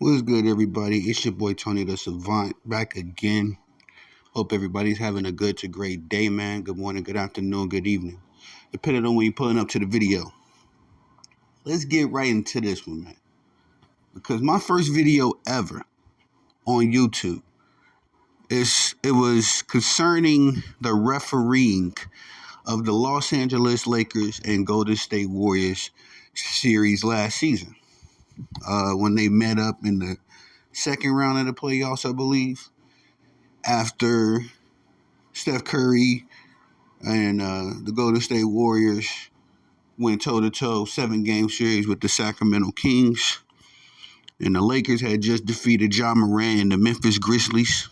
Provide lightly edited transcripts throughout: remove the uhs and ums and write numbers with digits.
What's good, everybody? It's your boy Tony the Savant back again. Hope everybody's having a good to great day, man. Good morning, good afternoon, good evening, depending on when you're pulling up to the video. Let's get right into this one, man. Because my first video ever on YouTube was concerning the refereeing of the Los Angeles Lakers and Golden State Warriors series last season. When they met up in the second round of the playoffs, I believe, after Steph Curry and the Golden State Warriors went toe-to-toe 7-game series with the Sacramento Kings. And the Lakers had just defeated Ja Morant and the Memphis Grizzlies.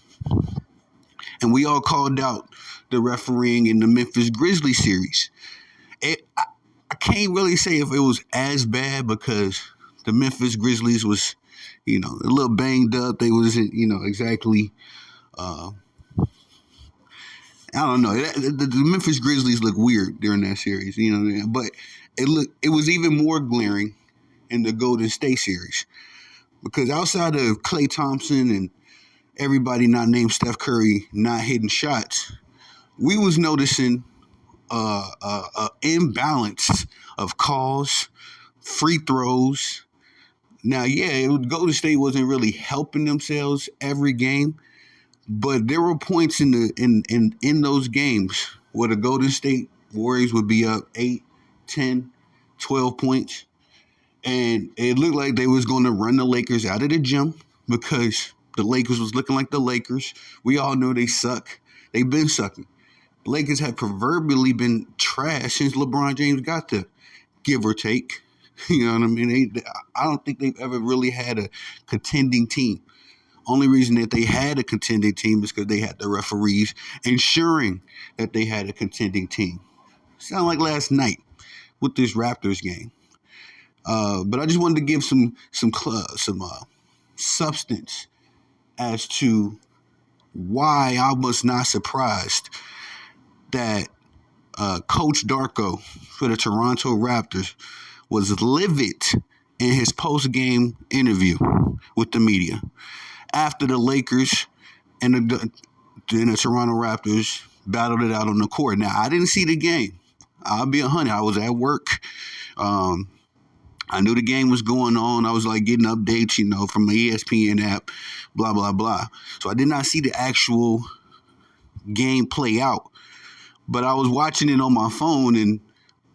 And we all called out the refereeing in the Memphis Grizzlies series. I can't really say if it was as bad because the Memphis Grizzlies was, a little banged up. They wasn't, exactly... I don't know. The Memphis Grizzlies look weird during that series, but it was even more glaring in the Golden State series because outside of Klay Thompson and everybody not named Steph Curry not hitting shots, we was noticing imbalance of calls, free throws. Now, Golden State wasn't really helping themselves every game. But there were points in those games where the Golden State Warriors would be up 8, 10, 12 points. And it looked like they was going to run the Lakers out of the gym because the Lakers was looking like the Lakers. We all know they suck. They've been sucking. The Lakers have proverbially been trash since LeBron James got there, give or take. You know what I mean? I don't think they've ever really had a contending team. Only reason that they had a contending team is because they had the referees ensuring that they had a contending team. Sound like last night with this Raptors game. But I just wanted to give some substance as to why I was not surprised that Coach Darko for the Toronto Raptors was livid in his post-game interview with the media after the Lakers and the Toronto Raptors battled it out on the court. Now, I didn't see the game. I'll be 100. I was at work. I knew the game was going on. I was like getting updates, from the ESPN app, blah, blah, blah. So I did not see the actual game play out. But I was watching it on my phone, and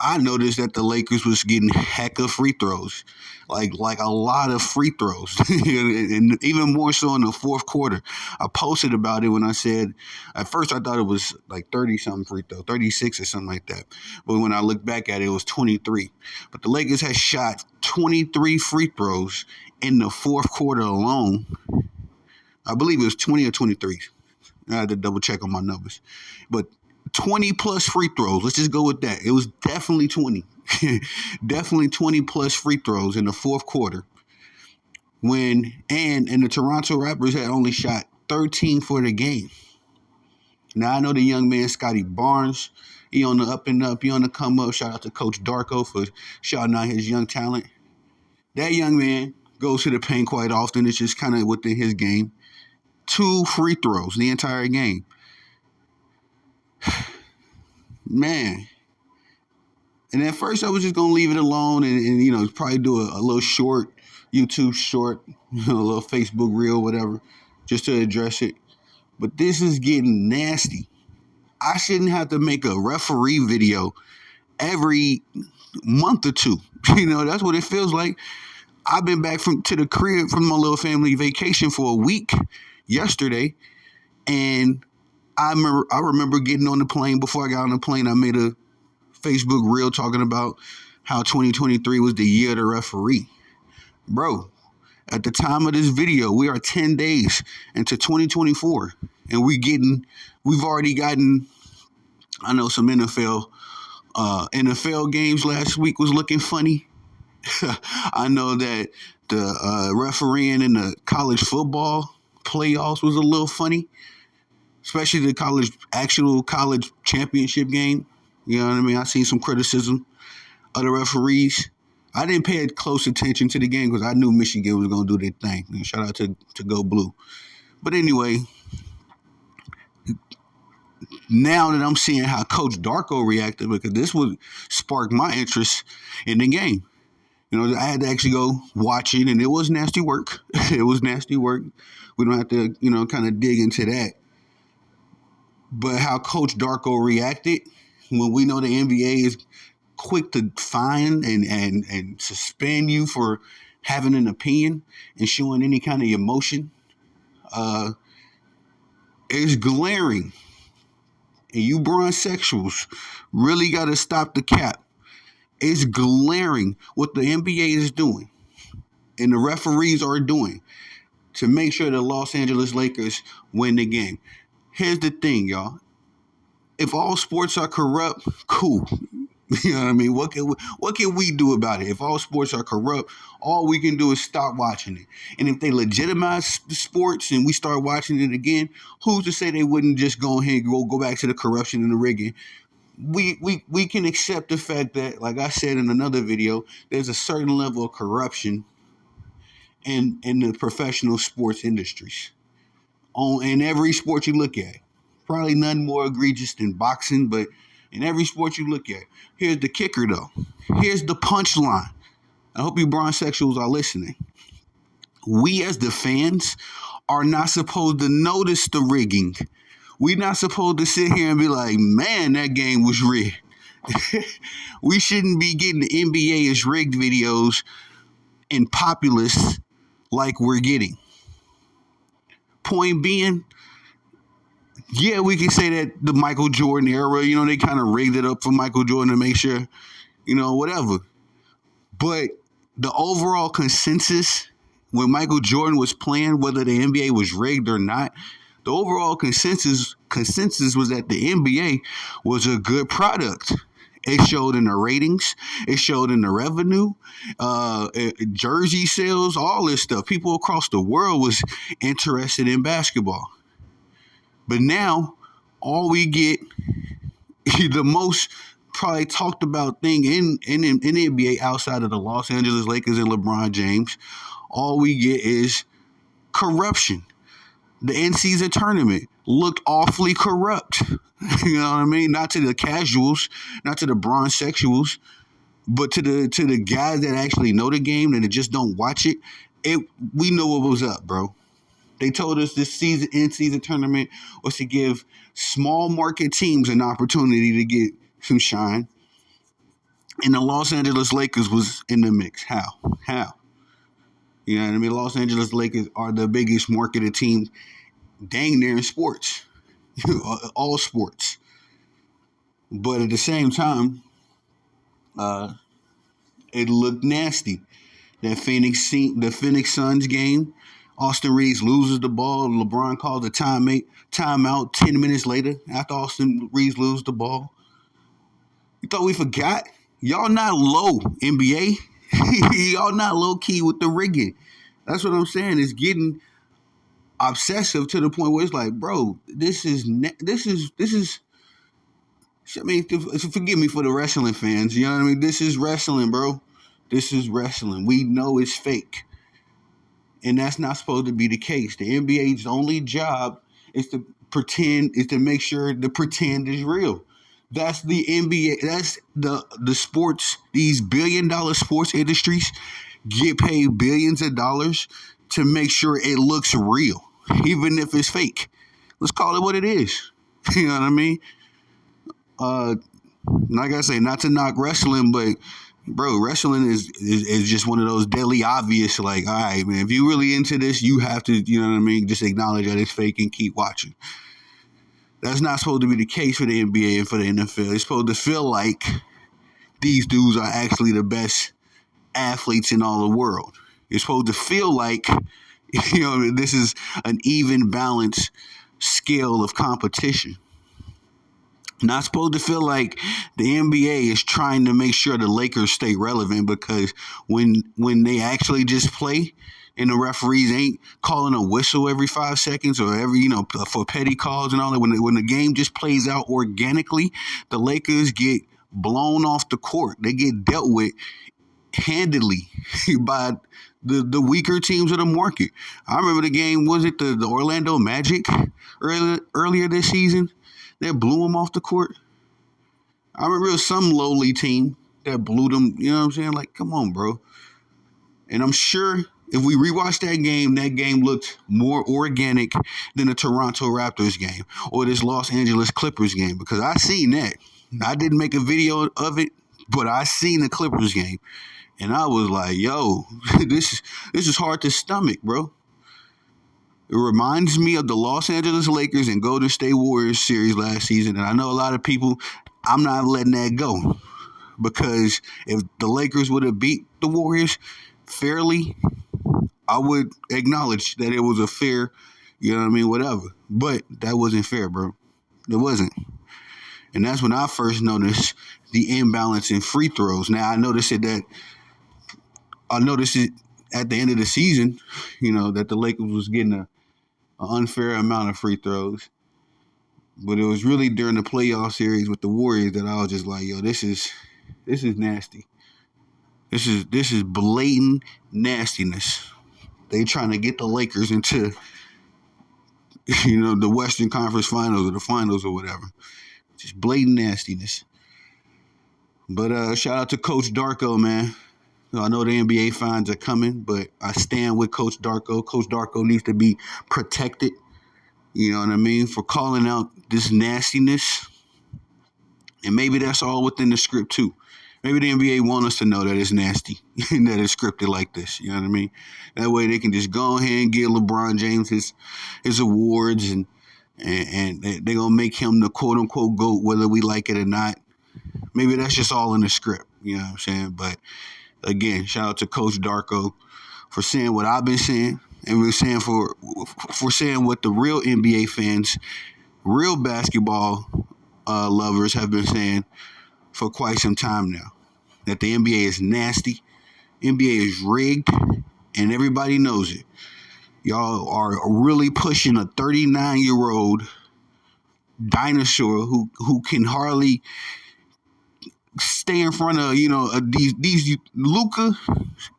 I noticed that the Lakers was getting heck of free throws, like a lot of free throws, and even more so in the fourth quarter. I posted about it when I said, at first I thought it was like 30-something free throw, 36 or something like that. But when I looked back at it, it was 23. But the Lakers had shot 23 free throws in the fourth quarter alone. I believe it was 20 or 23. I had to double check on my numbers. But 20 plus free throws. Let's just go with that. It was definitely 20. Definitely 20 plus free throws in the fourth quarter. And the Toronto Raptors had only shot 13 for the game. Now I know the young man Scotty Barnes, he on the up and up, he on the come up. Shout out to Coach Darko for shouting out his young talent. That young man goes to the paint quite often. It's just kind of within his game. 2 free throws the entire game. Man. And at first I was just going to leave it alone and probably do a little short, YouTube short, a little Facebook reel, whatever, just to address it. But this is getting nasty. I shouldn't have to make a referee video every month or two. That's what it feels like. I've been back to the crib from my little family vacation for a week yesterday, and I remember getting on the plane. Before I got on the plane, I made a Facebook reel talking about how 2023 was the year of the referee. Bro, at the time of this video, we are 10 days into 2024, and we've already gotten, I know some NFL games last week was looking funny. I know that the refereeing in the college football playoffs was a little funny. Especially the actual college championship game. You know what I mean? I seen some criticism of the referees. I didn't pay close attention to the game because I knew Michigan was going to do their thing. Shout out to Go Blue. But anyway, now that I'm seeing how Coach Darko reacted, because this would spark my interest in the game. I had to actually go watch it, and it was nasty work. It was nasty work. We don't have to, kind of dig into that. But how Coach Darko reacted when we know the NBA is quick to fine and suspend you for having an opinion and showing any kind of emotion, is glaring. And you bronsexuals really got to stop the cap. It's glaring what the NBA is doing and the referees are doing to make sure the Los Angeles Lakers win the game. Here's the thing, y'all. If all sports are corrupt, cool. You know what I mean? What can we do about it? If all sports are corrupt, all we can do is stop watching it. And if they legitimize the sports and we start watching it again, who's to say they wouldn't just go ahead and go back to the corruption and the rigging? We can accept the fact that, like I said in another video, there's a certain level of corruption in the professional sports industries. In every sport you look at. Probably none more egregious than boxing, but in every sport you look at. Here's the kicker, though. Here's the punchline. I hope you bronsexuals are listening. We as the fans are not supposed to notice the rigging. We're not supposed to sit here and be like, man, that game was rigged. We shouldn't be getting the NBA is rigged videos and populists like we're getting. Point being, yeah, we can say that the Michael Jordan era, they kind of rigged it up for Michael Jordan to make sure, whatever. But the overall consensus when Michael Jordan was playing, whether the NBA was rigged or not, the overall consensus was that the NBA was a good product. It showed in the ratings. It showed in the revenue, jersey sales, all this stuff. People across the world was interested in basketball. But now, all we get, the most probably talked about thing in the NBA outside of the Los Angeles Lakers and LeBron James, all we get is corruption. The in-season tournament looked awfully corrupt. You know what I mean? Not to the casuals, not to the bronsexuals, but to the guys that actually know the game and that just don't watch it. We know what was up, bro. They told us this in-season tournament was to give small market teams an opportunity to get some shine. And the Los Angeles Lakers was in the mix. How? You know what I mean? Los Angeles Lakers are the biggest marketed team dang near in sports. All sports. But at the same time, it looked nasty. The Phoenix Suns game, Austin Reeves loses the ball. LeBron calls a timeout 10 minutes later after Austin Reeves loses the ball. You thought we forgot? Y'all not low, NBA. Y'all not low key with the rigging. That's what I'm saying. It's getting obsessive to the point where it's like, bro, this is. I mean, forgive me for the wrestling fans. You know what I mean? This is wrestling, bro. This is wrestling. We know it's fake. And that's not supposed to be the case. The NBA's only job is to make sure the pretend is real. That's the NBA. That's the sports, these billion-dollar sports industries get paid billions of dollars to make sure it looks real, even if it's fake. Let's call it what it is. You know what I mean? Like I say, not to knock wrestling, but bro, wrestling is just one of those deadly obvious, like, all right, man, if you really into this, you have to, you know what I mean, just acknowledge that it's fake and keep watching. That's not supposed to be the case for the NBA and for the NFL. It's supposed to feel like these dudes are actually the best athletes in all the world. It's supposed to feel like, this is an even balanced scale of competition. Not supposed to feel like the NBA is trying to make sure the Lakers stay relevant, because when they actually just play and the referees ain't calling a whistle every 5 seconds or every, for petty calls and all that, when the game just plays out organically, the Lakers get blown off the court. They get dealt with handedly by the weaker teams of the market. I remember the game, was it the Orlando Magic earlier this season that blew them off the court? I remember it was some lowly team that blew them, you know what I'm saying? Like, come on, bro. And I'm sure if we rewatch that game looked more organic than the Toronto Raptors game or this Los Angeles Clippers game, because I seen that. I didn't make a video of it, but I seen the Clippers game. And I was like, yo, this is hard to stomach, bro. It reminds me of the Los Angeles Lakers and Golden State Warriors series last season. And I know a lot of people, I'm not letting that go. Because if the Lakers would have beat the Warriors fairly, I would acknowledge that it was a fair, you know what I mean, whatever. But that wasn't fair, bro. It wasn't. And that's when I first noticed the imbalance in free throws. Now, I noticed it at the end of the season, you know, that the Lakers was getting an unfair amount of free throws. But it was really during the playoff series with the Warriors that I was just like, yo, this is nasty. This is blatant nastiness. They trying to get the Lakers into, you know, the Western Conference Finals or the finals or whatever. Just blatant nastiness. But shout out to Coach Darko, man. I know the NBA fans are coming, but I stand with Coach Darko. Coach Darko needs to be protected, you know what I mean, for calling out this nastiness. And maybe that's all within the script, too. Maybe the NBA want us to know that it's nasty and that it's scripted like this, you know what I mean? That way they can just go ahead and give LeBron James his awards and they're going to make him the quote-unquote GOAT, whether we like it or not. Maybe that's just all in the script, you know what I'm saying? But again, shout out to Coach Darko for saying what I've been saying, and we're saying for saying what the real NBA fans, real basketball lovers have been saying for quite some time now. That the NBA is nasty, NBA is rigged, and everybody knows it. Y'all are really pushing a 39-year-old dinosaur who can hardly stay in front of, you know, these Luka,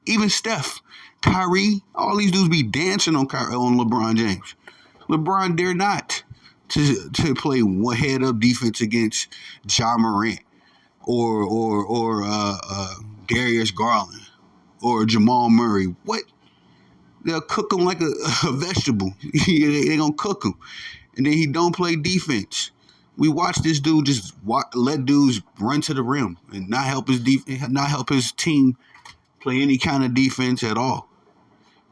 even Steph, Kyrie, all these dudes be dancing on LeBron James. LeBron dare not to play one head up defense against Ja Morant or Darius Garland or Jamal Murray. What? They'll cook him like a vegetable. They're gonna cook him, and then he don't play defense. We watch this dude just let dudes run to the rim and not help his team play any kind of defense at all.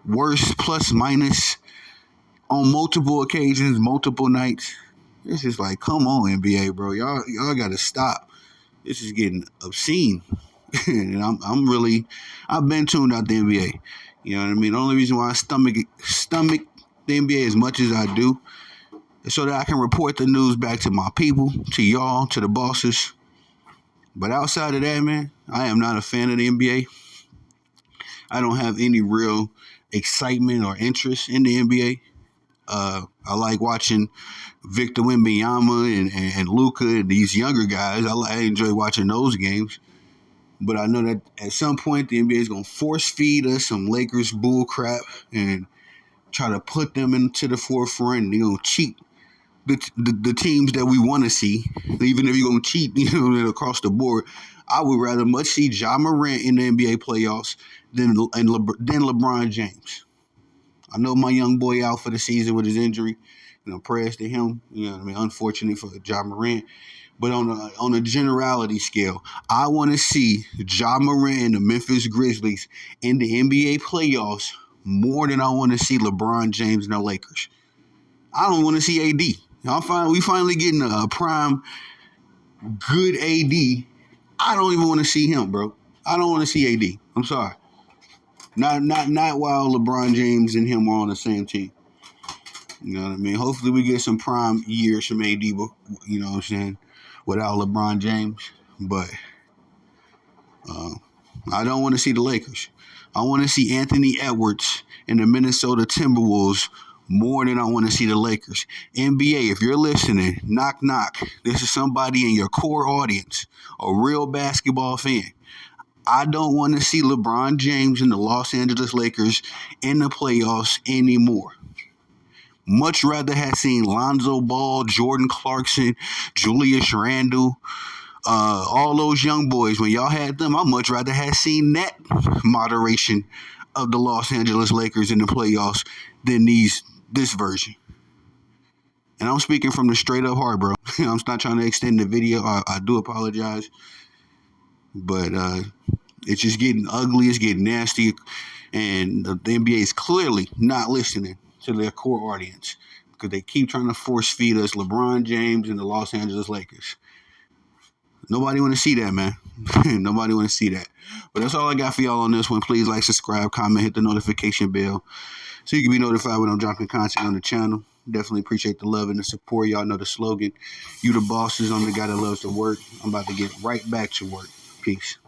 Worse, plus, minus, on multiple occasions, multiple nights. It's just like, come on, NBA, bro. Y'all gotta stop. This is getting obscene. And I've been tuned out the NBA. You know what I mean? The only reason why I stomach the NBA as much as I do is so that I can report the news back to my people, to y'all, to the bosses. But outside of that, man, I am not a fan of the NBA. I don't have any real excitement or interest in the NBA. I like watching Victor Wembanyama and Luka and these younger guys. I enjoy watching those games. But I know that at some point the NBA is going to force feed us some Lakers bull crap and try to put them into the forefront. And they're going to cheat the teams that we want to see. Even if you're going to cheat, you know, across the board. I would rather much see Ja Morant in the NBA playoffs than LeBron James. I know my young boy out for the season with his injury. You know, prayers to him. You know what I mean? Unfortunate for Ja Morant. But on a generality scale, I want to see Ja Morant and the Memphis Grizzlies in the NBA playoffs more than I want to see LeBron James and the Lakers. I don't want to see AD. We finally getting a prime, good AD. I don't even want to see him, bro. I don't want to see AD. I'm sorry. Not while LeBron James and him are on the same team. You know what I mean? Hopefully we get some prime years from AD, you know what I'm saying, without LeBron James. But I don't want to see the Lakers. I want to see Anthony Edwards and the Minnesota Timberwolves more than I want to see the Lakers. NBA, if you're listening, knock, knock. This is somebody in your core audience, a real basketball fan. I don't want to see LeBron James and the Los Angeles Lakers in the playoffs anymore. Much rather have seen Lonzo Ball, Jordan Clarkson, Julius Randle, all those young boys. When y'all had them, I much rather have seen that moderation of the Los Angeles Lakers in the playoffs than this version. And I'm speaking from the straight up heart, bro. I'm not trying to extend the video. I do apologize, but it's just getting ugly. It's getting nasty, and the NBA is clearly not listening to their core audience because they keep trying to force feed us LeBron James and the Los Angeles Lakers. Nobody want to see that, man. Nobody want to see that. But that's all I got for y'all on this one. Please like, subscribe, comment, hit the notification bell so you can be notified when I'm dropping content on the channel. Definitely appreciate the love and the support. Y'all know the slogan. You the bosses. I'm the guy that loves to work. I'm about to get right back to work. Peace.